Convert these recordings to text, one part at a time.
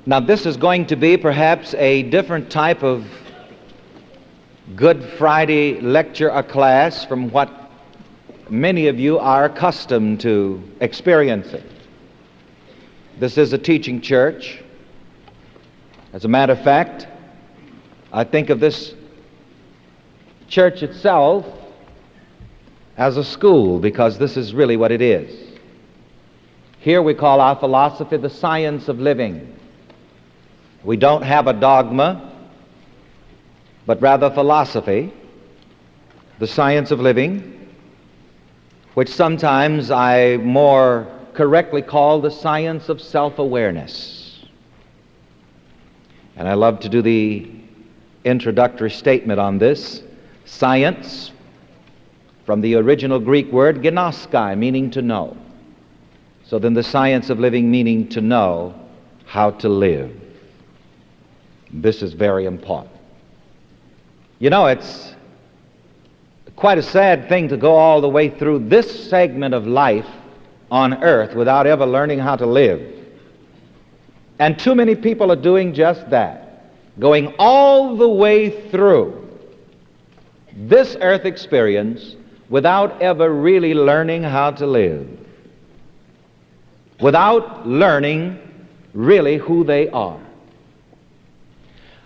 Now, this is going to be perhaps a different type of Good Friday lecture or class from what many of you are accustomed to experiencing. This is a teaching church. As a matter of fact, I think of this church itself as a school, because this is really what it is. Here we call our philosophy the science of living. We don't have a dogma, but rather philosophy, the science of living, which sometimes I more correctly call the science of self-awareness. And I love to do the introductory statement on this. Science, from the original Greek word gnoskai, meaning to know. So then the science of living, meaning to know how to live. This is very important. You know, it's quite a sad thing to go all the way through this segment of life on earth without ever learning how to live. And too many people are doing just that, going all the way through this earth experience without ever really learning how to live, without learning really who they are.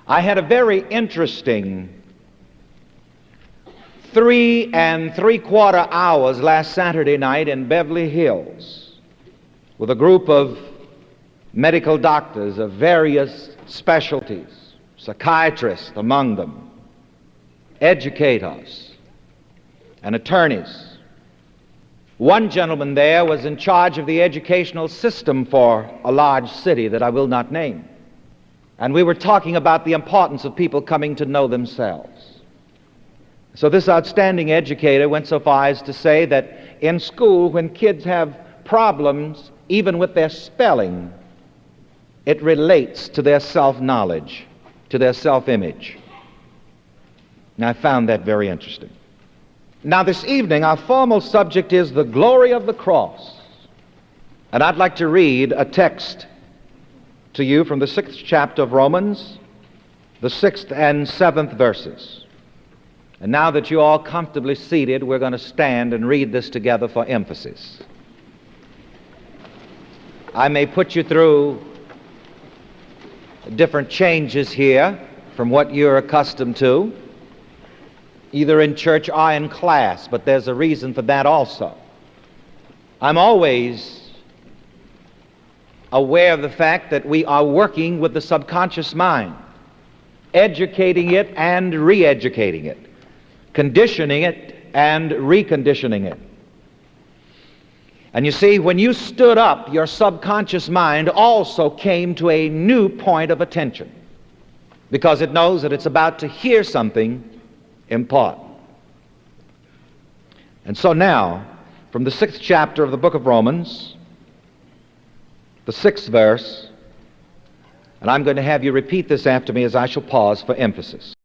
I had a very interesting 3 3/4 hours last Saturday night in Beverly Hills with a group of medical doctors of various specialties, psychiatrists among them, educators, and attorneys. One gentleman there was in charge of the educational system for a large city that I will not name. And we were talking about the importance of people coming to know themselves. So this outstanding educator went so far as to say that in school, when kids have problems, even with their spelling, it relates to their self-knowledge, to their self-image. And I found that very interesting. Now this evening, our formal subject is the glory of the cross. And I'd like to read a text to you from the 6th chapter of Romans, the 6th and 7th verses. And now that you're all comfortably seated, we're going to stand and read this together for emphasis. I may put you through different changes here from what you're accustomed to, either in church or in class, but there's a reason for that also. I'm always aware of the fact that we are working with the subconscious mind, educating it and re-educating it, conditioning it and reconditioning it. And you see, when you stood up, your subconscious mind also came to a new point of attention, because it knows that it's about to hear something important. And so now, from the 6th chapter of the book of Romans, the 6th verse, and I'm going to have you repeat this after me as I shall pause for emphasis.